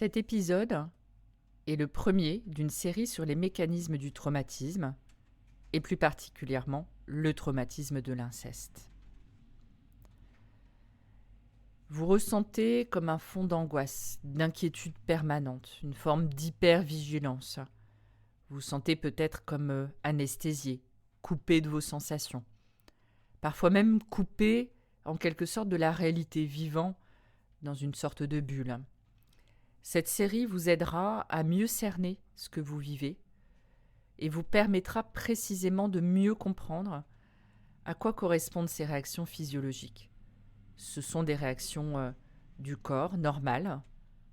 Cet épisode est le premier d'une série sur les mécanismes du traumatisme, et plus particulièrement le traumatisme de l'inceste. Vous ressentez comme un fond d'angoisse, d'inquiétude permanente, une forme d'hypervigilance. Vous vous sentez peut-être comme anesthésié, coupé de vos sensations. Parfois même coupé en quelque sorte de la réalité, vivant dans une sorte de bulle. Cette série vous aidera à mieux cerner ce que vous vivez et vous permettra précisément de mieux comprendre à quoi correspondent ces réactions physiologiques. Ce sont des réactions du corps normales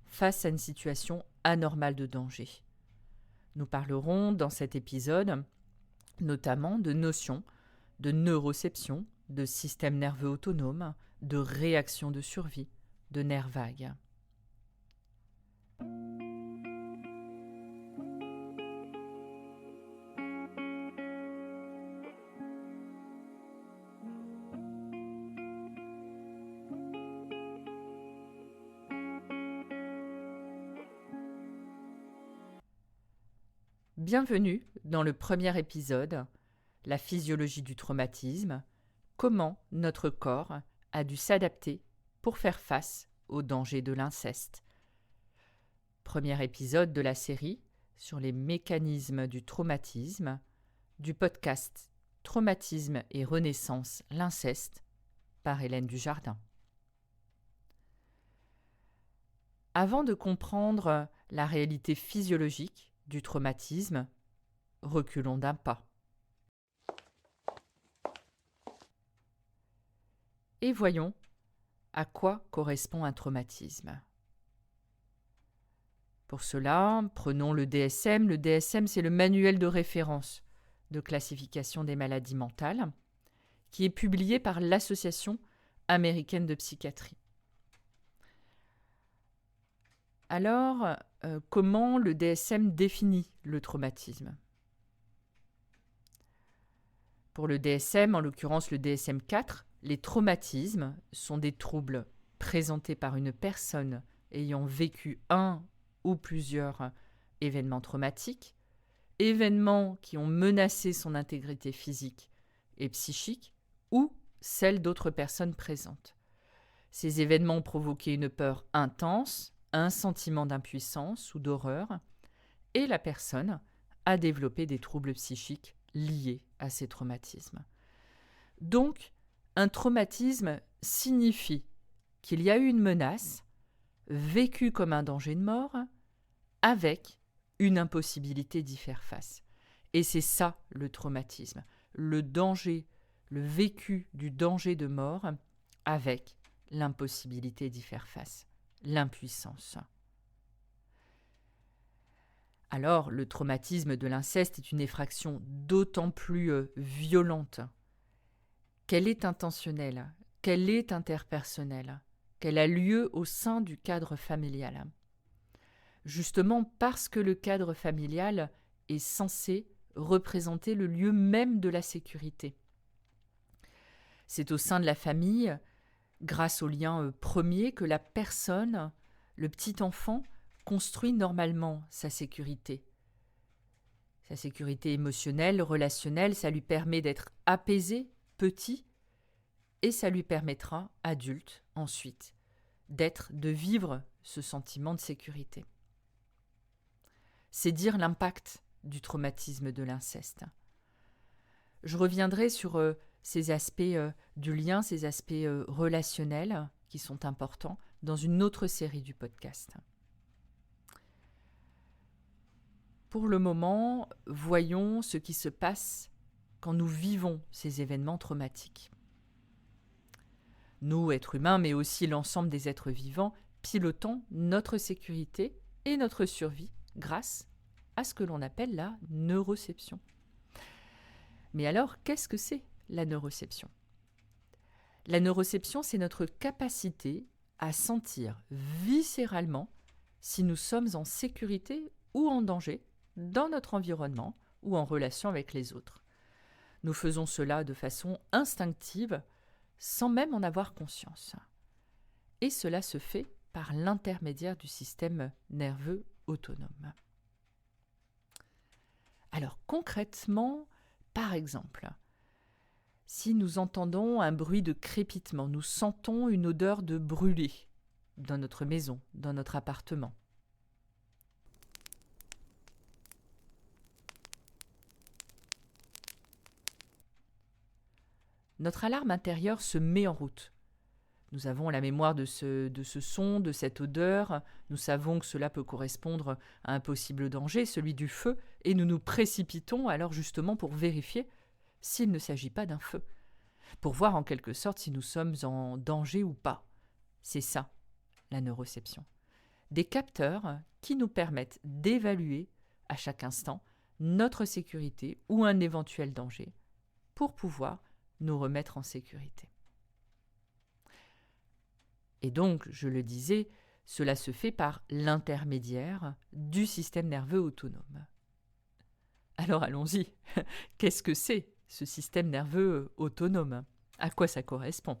face à une situation anormale de danger. Nous parlerons dans cet épisode notamment de notions de neuroception, de système nerveux autonome, de réaction de survie, de nerfs vagues. Bienvenue dans le premier épisode, la physiologie du traumatisme, comment notre corps a dû s'adapter pour faire face au danger de l'inceste. Premier épisode de la série sur les mécanismes du traumatisme, du podcast Traumatisme et Renaissance, l'inceste, par Hélène Dujardin. Avant de comprendre la réalité physiologique du traumatisme, reculons d'un pas. Et voyons à quoi correspond un traumatisme. Pour cela, prenons le DSM. Le DSM, c'est le manuel de référence de classification des maladies mentales, qui est publié par l'Association américaine de psychiatrie. Alors, comment le DSM définit le traumatisme ? Pour le DSM, en l'occurrence le DSM-4, les traumatismes sont des troubles présentés par une personne ayant vécu un ou plusieurs événements traumatiques, événements qui ont menacé son intégrité physique et psychique ou celle d'autres personnes présentes. Ces événements ont provoqué une peur intense, un sentiment d'impuissance ou d'horreur, et la personne a développé des troubles psychiques liés à ces traumatismes. Donc, un traumatisme signifie qu'il y a eu une menace, vécue comme un danger de mort, avec une impossibilité d'y faire face. Et c'est ça le traumatisme, le danger, le vécu du danger de mort avec l'impossibilité d'y faire face, l'impuissance. Alors, le traumatisme de l'inceste est une effraction d'autant plus violente qu'elle est intentionnelle, qu'elle est interpersonnelle, qu'elle a lieu au sein du cadre familial. Justement parce que le cadre familial est censé représenter le lieu même de la sécurité. C'est au sein de la famille, grâce au lien premier, que la personne, le petit enfant, construit normalement sa sécurité. Sa sécurité émotionnelle, relationnelle, ça lui permet d'être apaisé, petit, et ça lui permettra, adulte, ensuite, de vivre ce sentiment de sécurité. C'est dire l'impact du traumatisme de l'inceste. Je reviendrai sur ces aspects du lien, ces aspects relationnels qui sont importants dans une autre série du podcast. Pour le moment, voyons ce qui se passe quand nous vivons ces événements traumatiques. Nous, êtres humains, mais aussi l'ensemble des êtres vivants, pilotons notre sécurité et notre survie grâce à ce que l'on appelle la neuroception. Mais alors, qu'est-ce que c'est la neuroception ? La neuroception, c'est notre capacité à sentir viscéralement si nous sommes en sécurité ou en danger dans notre environnement ou en relation avec les autres. Nous faisons cela de façon instinctive, sans même en avoir conscience. Et cela se fait par l'intermédiaire du système nerveux autonome. Alors concrètement, par exemple, si nous entendons un bruit de crépitement, nous sentons une odeur de brûlé dans notre maison, dans notre appartement. Notre alarme intérieure se met en route. Nous avons la mémoire de ce son, de cette odeur. Nous savons que cela peut correspondre à un possible danger, celui du feu, et nous nous précipitons alors justement pour vérifier s'il ne s'agit pas d'un feu, pour voir en quelque sorte si nous sommes en danger ou pas. C'est ça, la neuroception. Des capteurs qui nous permettent d'évaluer à chaque instant notre sécurité ou un éventuel danger pour pouvoir nous remettre en sécurité. Et donc, je le disais, cela se fait par l'intermédiaire du système nerveux autonome. Alors allons-y, qu'est-ce que c'est ce système nerveux autonome? À quoi ça correspond?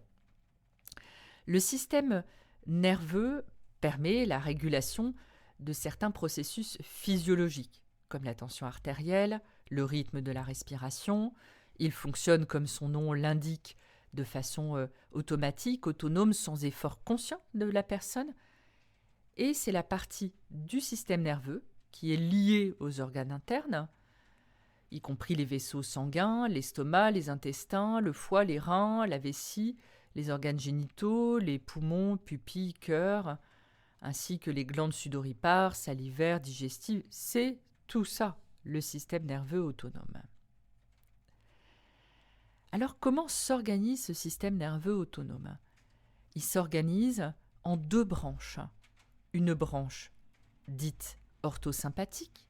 Le système nerveux permet la régulation de certains processus physiologiques, comme la tension artérielle, le rythme de la respiration. Il fonctionne, comme son nom l'indique, de façon automatique, autonome, sans effort conscient de la personne. Et c'est la partie du système nerveux qui est liée aux organes internes, y compris les vaisseaux sanguins, l'estomac, les intestins, le foie, les reins, la vessie, les organes génitaux, les poumons, pupilles, cœur, ainsi que les glandes sudoripares, salivaires, digestives. C'est tout ça, le système nerveux autonome. Alors, comment s'organise ce système nerveux autonome? Il s'organise en deux branches. Une branche dite orthosympathique,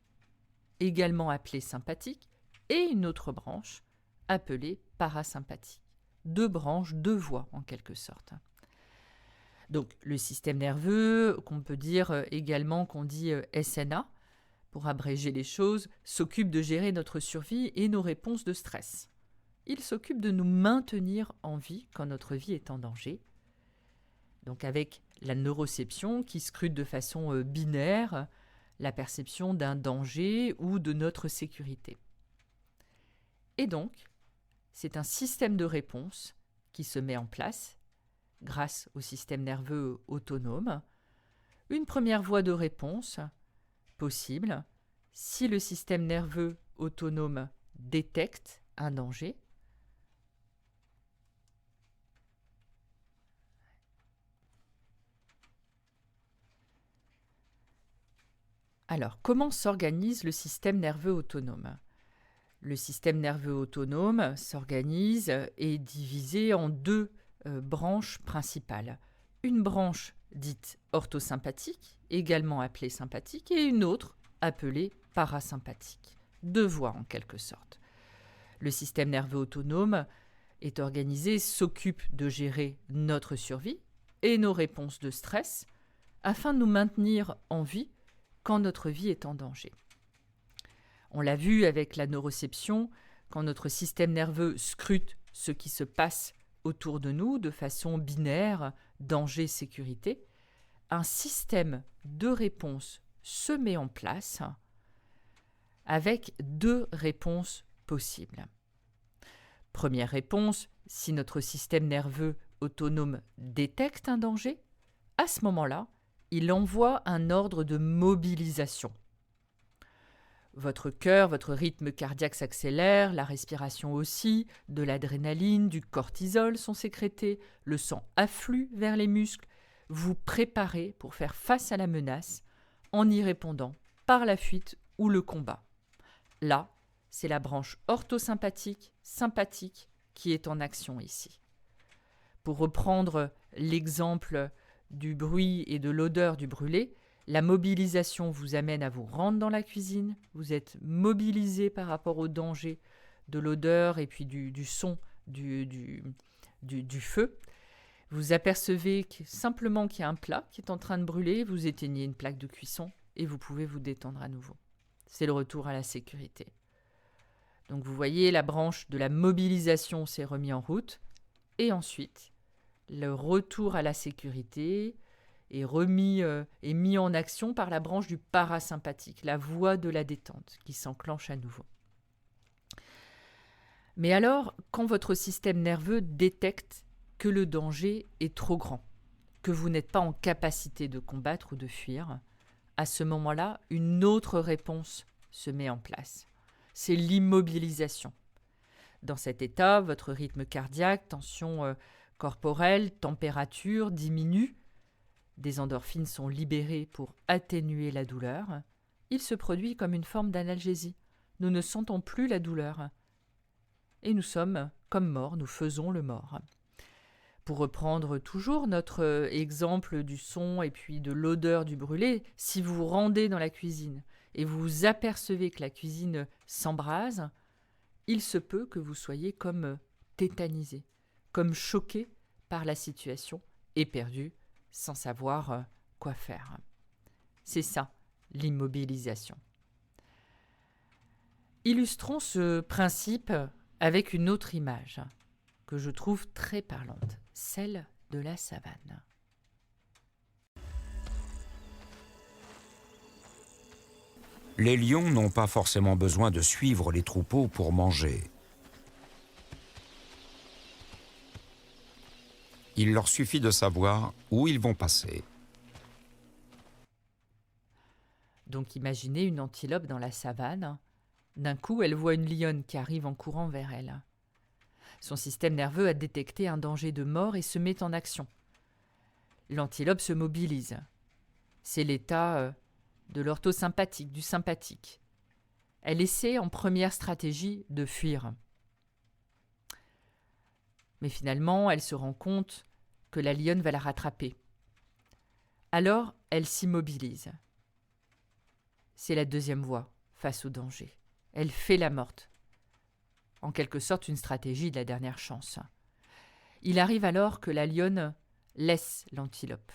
également appelée sympathique, et une autre branche appelée parasympathique. Deux branches, deux voies en quelque sorte. Donc, le système nerveux, qu'on peut dire également, qu'on dit SNA, pour abréger les choses, s'occupe de gérer notre survie et nos réponses de stress. Il s'occupe de nous maintenir en vie quand notre vie est en danger. Donc avec la neuroception qui scrute de façon binaire la perception d'un danger ou de notre sécurité. Et donc, c'est un système de réponse qui se met en place grâce au système nerveux autonome. Une première voie de réponse possible si le système nerveux autonome détecte un danger. Alors, comment s'organise le système nerveux autonome? Le système nerveux autonome s'organise et est divisé en deux branches principales. Une branche dite orthosympathique, également appelée sympathique, et une autre appelée parasympathique. Deux voies en quelque sorte. Le système nerveux autonome est organisé, s'occupe de gérer notre survie et nos réponses de stress afin de nous maintenir en vie quand notre vie est en danger. On l'a vu avec la neuroception, quand notre système nerveux scrute ce qui se passe autour de nous de façon binaire, danger-sécurité, un système de réponse se met en place avec deux réponses possibles. Première réponse, si notre système nerveux autonome détecte un danger, à ce moment-là, il envoie un ordre de mobilisation. Votre cœur, votre rythme cardiaque s'accélère, la respiration aussi, de l'adrénaline, du cortisol sont sécrétés, le sang afflue vers les muscles. Vous préparez pour faire face à la menace en y répondant par la fuite ou le combat. Là, c'est la branche orthosympathique, sympathique qui est en action ici. Pour reprendre l'exemple du bruit et de l'odeur du brûlé, la mobilisation vous amène à vous rendre dans la cuisine, vous êtes mobilisé par rapport au danger de l'odeur et puis du son du feu. Vous apercevez simplement qu'il y a un plat qui est en train de brûler, vous éteignez une plaque de cuisson et vous pouvez vous détendre à nouveau. C'est le retour à la sécurité. Donc vous voyez, la branche de la mobilisation s'est remise en route et ensuite, le retour à la sécurité est mis en action par la branche du parasympathique, la voie de la détente, qui s'enclenche à nouveau. Mais alors, quand votre système nerveux détecte que le danger est trop grand, que vous n'êtes pas en capacité de combattre ou de fuir, à ce moment-là, une autre réponse se met en place. C'est l'immobilisation. Dans cet état, votre rythme cardiaque, tension corporelle, température diminuent. Des endorphines sont libérées pour atténuer la douleur. Il se produit comme une forme d'analgésie. Nous ne sentons plus la douleur. Et nous sommes comme morts, nous faisons le mort. Pour reprendre toujours notre exemple du son et puis de l'odeur du brûlé, si vous vous rendez dans la cuisine et vous vous apercevez que la cuisine s'embrase, il se peut que vous soyez comme tétanisé, comme choqué par la situation, éperdu, sans savoir quoi faire. C'est ça, l'immobilisation. Illustrons ce principe avec une autre image que je trouve très parlante, celle de la savane. Les lions n'ont pas forcément besoin de suivre les troupeaux pour manger. Il leur suffit de savoir où ils vont passer. Donc imaginez une antilope dans la savane. D'un coup, elle voit une lionne qui arrive en courant vers elle. Son système nerveux a détecté un danger de mort et se met en action. L'antilope se mobilise. C'est l'état de l'orthosympathique, du sympathique. Elle essaie en première stratégie de fuir. Mais finalement, elle se rend compte que la lionne va la rattraper. Alors, elle s'immobilise. C'est la deuxième voie face au danger. Elle fait la morte. En quelque sorte, une stratégie de la dernière chance. Il arrive alors que la lionne laisse l'antilope.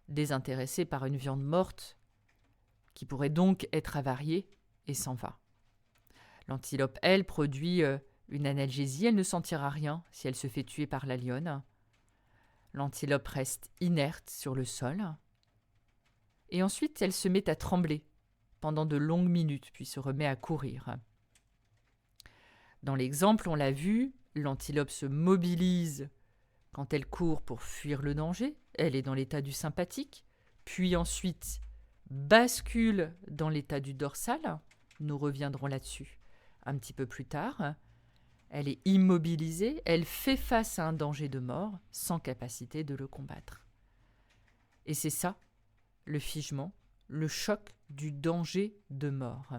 Désintéressée par une viande morte, qui pourrait donc être avariée, et s'en va. L'antilope, elle, produit une analgésie, elle ne sentira rien si elle se fait tuer par la lionne. L'antilope reste inerte sur le sol. Et ensuite, elle se met à trembler pendant de longues minutes, puis se remet à courir. Dans l'exemple, on l'a vu, l'antilope se mobilise quand elle court pour fuir le danger. Elle est dans l'état du sympathique, puis ensuite bascule dans l'état du dorsal. Nous reviendrons là-dessus un petit peu plus tard. Elle est immobilisée, elle fait face à un danger de mort sans capacité de le combattre. Et c'est ça, le figement, le choc du danger de mort.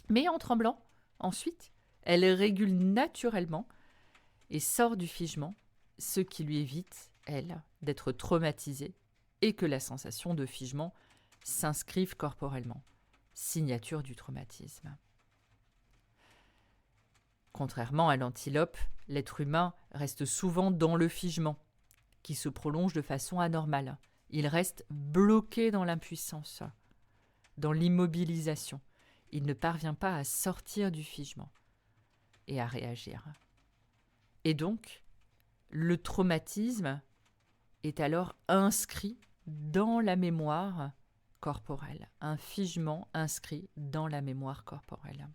Mais en tremblant, ensuite, elle régule naturellement et sort du figement, ce qui lui évite, elle, d'être traumatisée et que la sensation de figement s'inscrive corporellement, signature du traumatisme. Contrairement à l'antilope, l'être humain reste souvent dans le figement, qui se prolonge de façon anormale. Il reste bloqué dans l'impuissance, dans l'immobilisation. Il ne parvient pas à sortir du figement et à réagir. Et donc, le traumatisme est alors inscrit dans la mémoire corporelle, un figement inscrit dans la mémoire corporelle.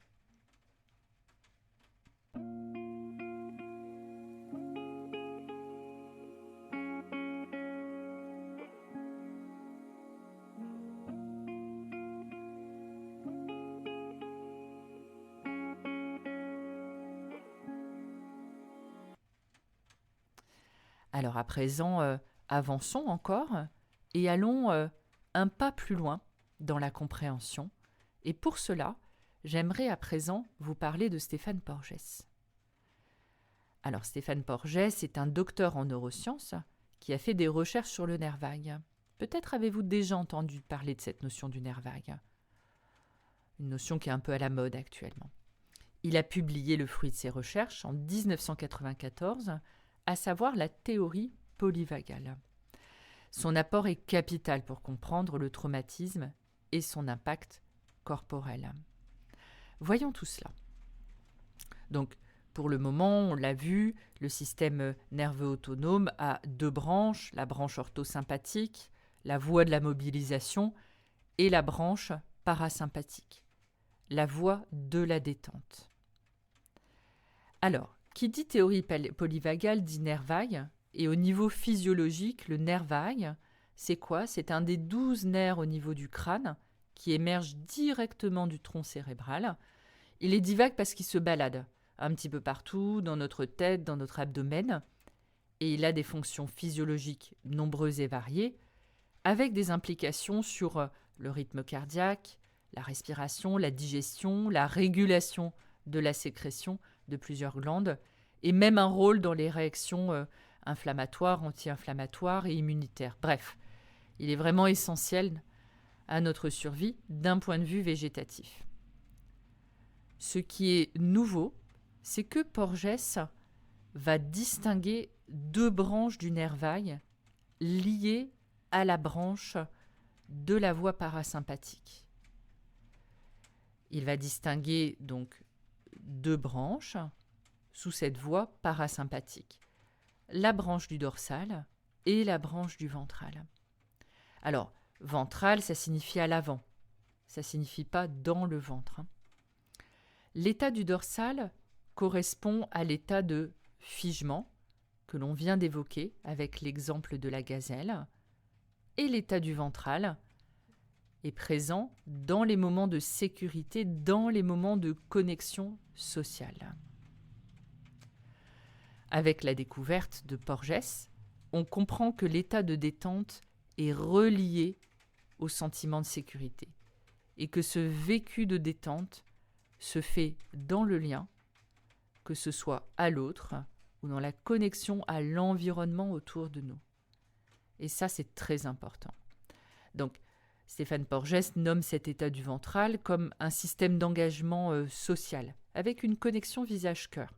Alors à présent, avançons encore et allons un pas plus loin dans la compréhension. Et pour cela, j'aimerais à présent vous parler de Stéphane Porges. Alors Stéphane Porges est un docteur en neurosciences qui a fait des recherches sur le nerf vague. Peut-être avez-vous déjà entendu parler de cette notion du nerf vague. Une notion qui est un peu à la mode actuellement. Il a publié le fruit de ses recherches en 1994, à savoir la théorie polyvagale. Son apport est capital pour comprendre le traumatisme et son impact corporel. Voyons tout cela. Donc, Pour le moment, on l'a vu, le système nerveux autonome a 2 branches, la branche orthosympathique, la voie de la mobilisation, et la branche parasympathique, la voie de la détente. Alors, qui dit théorie polyvagale dit nerf vague, et au niveau physiologique, le nerf vague, c'est quoi? C'est un des 12 nerfs au niveau du crâne qui émerge directement du tronc cérébral. Il est dit vague parce qu'il se balade un petit peu partout, dans notre tête, dans notre abdomen, et il a des fonctions physiologiques nombreuses et variées, avec des implications sur le rythme cardiaque, la respiration, la digestion, la régulation de la sécrétion de plusieurs glandes, et même un rôle dans les réactions inflammatoires, anti-inflammatoires et immunitaires. Bref, il est vraiment essentiel à notre survie d'un point de vue végétatif. Ce qui est nouveau, c'est que Porges va distinguer 2 branches du nerf vague liées à la branche de la voie parasympathique. Il va distinguer donc 2 branches sous cette voie parasympathique, la branche du dorsal et la branche du ventral. Alors, ventral, ça signifie à l'avant, ça ne signifie pas dans le ventre. L'état du dorsal correspond à l'état de figement que l'on vient d'évoquer avec l'exemple de la gazelle, et l'état du ventral est présent dans les moments de sécurité, dans les moments de connexion sociale. Avec la découverte de Porges, on comprend que l'état de détente est relié au sentiment de sécurité et que ce vécu de détente se fait dans le lien, que ce soit à l'autre ou dans la connexion à l'environnement autour de nous. Et ça, c'est très important. Donc, Stéphane Porges nomme cet état du ventral comme un système d'engagement social, avec une connexion visage-cœur.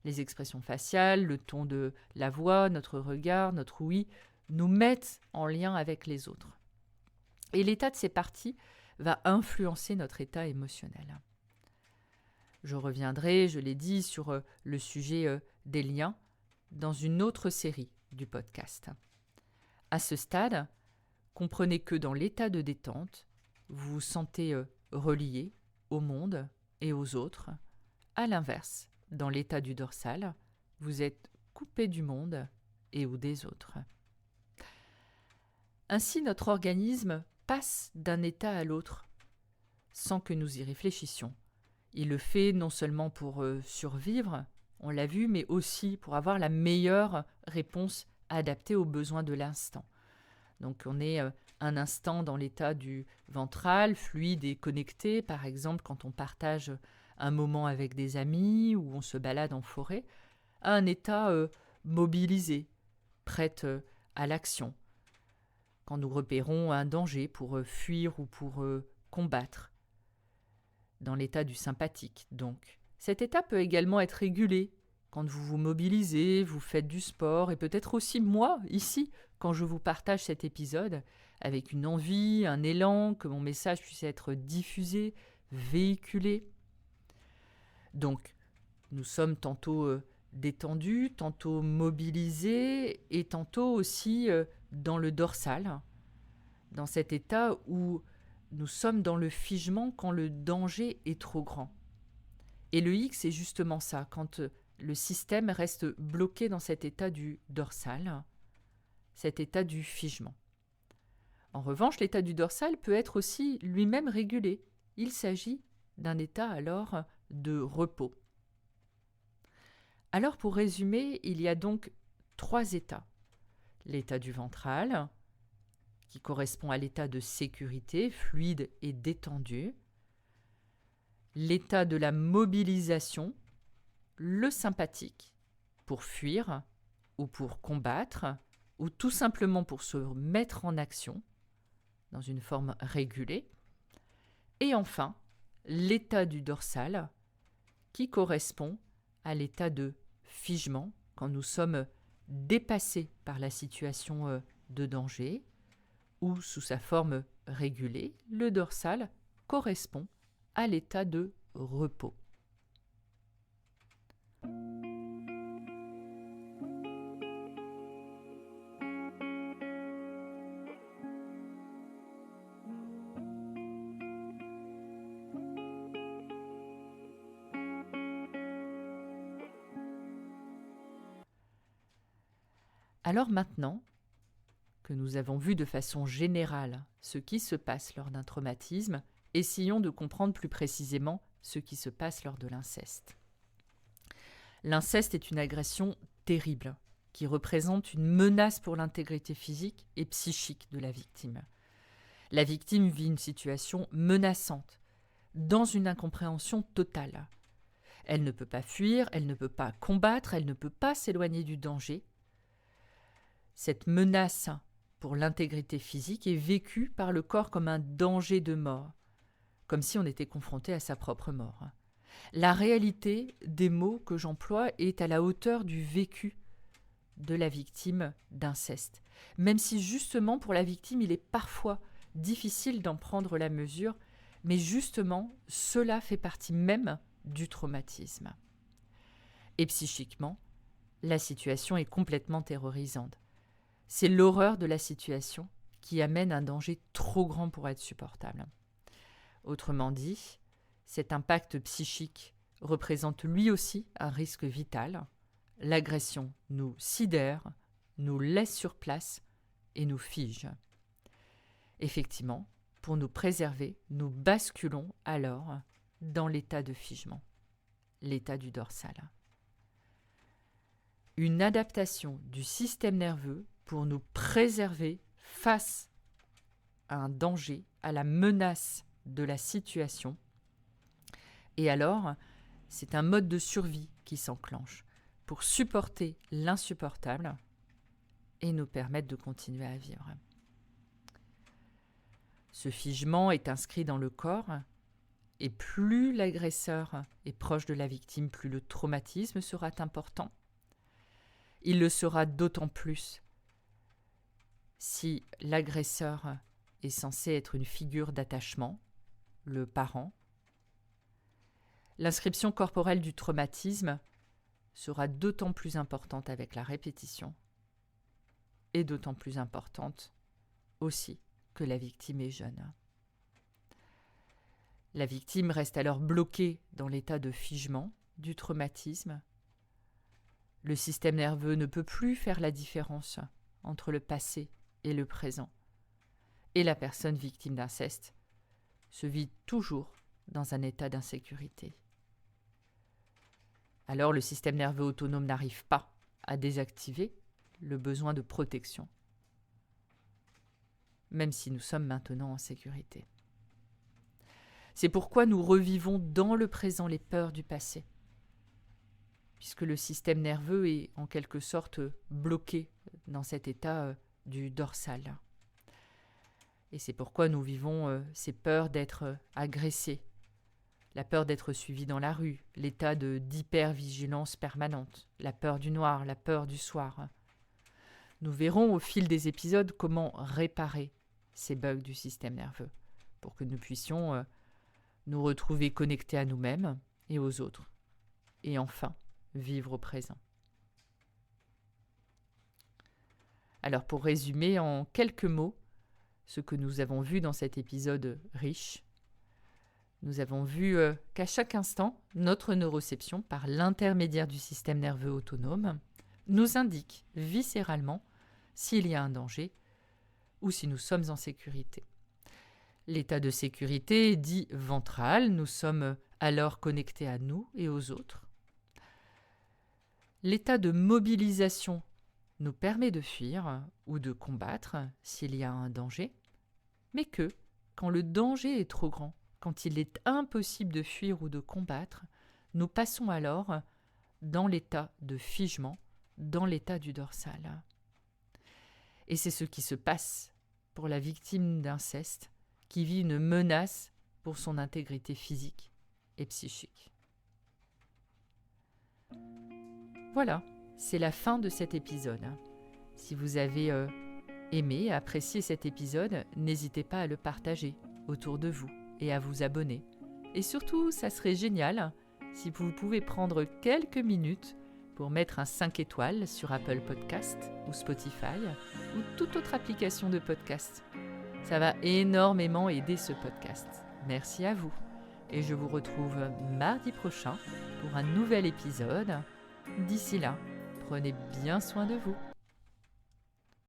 Les expressions faciales, le ton de la voix, notre regard, notre ouïe, nous mettent en lien avec les autres. Et l'état de ces parties va influencer notre état émotionnel. Je reviendrai, je l'ai dit, sur le sujet des liens dans une autre série du podcast. À ce stade, comprenez que dans l'état de détente, vous vous sentez relié au monde et aux autres. À l'inverse, dans l'état du dorsal, vous êtes coupé du monde et ou des autres. Ainsi, notre organisme passe d'un état à l'autre sans que nous y réfléchissions. Il le fait non seulement pour survivre, on l'a vu, mais aussi pour avoir la meilleure réponse adaptée aux besoins de l'instant. Donc on est un instant dans l'état du ventral, fluide et connecté, par exemple quand on partage un moment avec des amis ou on se balade en forêt, à un état mobilisé, prête à l'action, quand nous repérons un danger pour fuir ou pour combattre, dans l'état du sympathique donc. Cet état peut également être régulé quand vous vous mobilisez, vous faites du sport, et peut-être aussi moi, ici, quand je vous partage cet épisode, avec une envie, un élan, que mon message puisse être diffusé, véhiculé. Donc, nous sommes tantôt détendus, tantôt mobilisés, et tantôt aussi dans le dorsal, dans cet état où nous sommes dans le figement quand le danger est trop grand. Et le X, c'est justement ça, quand le système reste bloqué dans cet état du dorsal, cet état du figement. En revanche, l'état du dorsal peut être aussi lui-même régulé. Il s'agit d'un état alors de repos. Alors pour résumer, il y a donc 3 états. L'état du ventral, qui correspond à l'état de sécurité, fluide et détendu. L'état de la mobilisation, le sympathique, pour fuir ou pour combattre, ou tout simplement pour se mettre en action, dans une forme régulée. Et enfin, l'état du dorsal, qui correspond à l'état de figement, quand nous sommes dépassés par la situation de danger, ou sous sa forme régulée, le dorsal correspond à l'état de repos. Alors maintenant que nous avons vu de façon générale ce qui se passe lors d'un traumatisme, essayons de comprendre plus précisément ce qui se passe lors de l'inceste. L'inceste est une agression terrible qui représente une menace pour l'intégrité physique et psychique de la victime. La victime vit une situation menaçante, dans une incompréhension totale. Elle ne peut pas fuir, elle ne peut pas combattre, elle ne peut pas s'éloigner du danger. Cette menace pour l'intégrité physique est vécue par le corps comme un danger de mort, comme si on était confronté à sa propre mort. La réalité des mots que j'emploie est à la hauteur du vécu de la victime d'inceste, même si justement pour la victime il est parfois difficile d'en prendre la mesure, mais justement cela fait partie même du traumatisme. Et psychiquement, la situation est complètement terrorisante. C'est l'horreur de la situation qui amène un danger trop grand pour être supportable. Autrement dit, cet impact psychique représente lui aussi un risque vital. L'agression nous sidère, nous laisse sur place et nous fige. Effectivement, pour nous préserver, nous basculons alors dans l'état de figement, l'état du dorsal. Une adaptation du système nerveux pour nous préserver face à un danger, à la menace de la situation. Et alors, c'est un mode de survie qui s'enclenche pour supporter l'insupportable et nous permettre de continuer à vivre. Ce figement est inscrit dans le corps et plus l'agresseur est proche de la victime, plus le traumatisme sera important. Il le sera d'autant plus si l'agresseur est censé être une figure d'attachement, le parent. L'inscription corporelle du traumatisme sera d'autant plus importante avec la répétition et d'autant plus importante aussi que la victime est jeune. La victime reste alors bloquée dans l'état de figement du traumatisme. Le système nerveux ne peut plus faire la différence entre le passé et le présent. Et la personne victime d'inceste se vit toujours dans un état d'insécurité. Alors le système nerveux autonome n'arrive pas à désactiver le besoin de protection, même si nous sommes maintenant en sécurité. C'est pourquoi nous revivons dans le présent les peurs du passé, puisque le système nerveux est en quelque sorte bloqué dans cet état du dorsal. Et c'est pourquoi nous vivons ces peurs d'être agressés, la peur d'être suivi dans la rue, l'état d'hypervigilance permanente, la peur du noir, la peur du soir. Nous verrons au fil des épisodes comment réparer ces bugs du système nerveux pour que nous puissions nous retrouver connectés à nous-mêmes et aux autres, et enfin vivre au présent. Alors pour résumer en quelques mots ce que nous avons vu dans cet épisode riche, nous avons vu qu'à chaque instant, notre neuroception, par l'intermédiaire du système nerveux autonome, nous indique viscéralement s'il y a un danger ou si nous sommes en sécurité. L'état de sécurité est dit ventral, nous sommes alors connectés à nous et aux autres. L'état de mobilisation nous permet de fuir ou de combattre s'il y a un danger, mais que, quand le danger est trop grand, quand il est impossible de fuir ou de combattre, nous passons alors dans l'état de figement, dans l'état du dorsal. Et c'est ce qui se passe pour la victime d'inceste qui vit une menace pour son intégrité physique et psychique. Voilà, c'est la fin de cet épisode. Si vous avez aimé, apprécié cet épisode, n'hésitez pas à le partager autour de vous et à vous abonner. Et surtout, ça serait génial si vous pouvez prendre quelques minutes pour mettre un 5 étoiles sur Apple Podcast ou Spotify ou toute autre application de podcast. Ça va énormément aider ce podcast. Merci à vous. Et je vous retrouve mardi prochain pour un nouvel épisode. D'ici là, prenez bien soin de vous.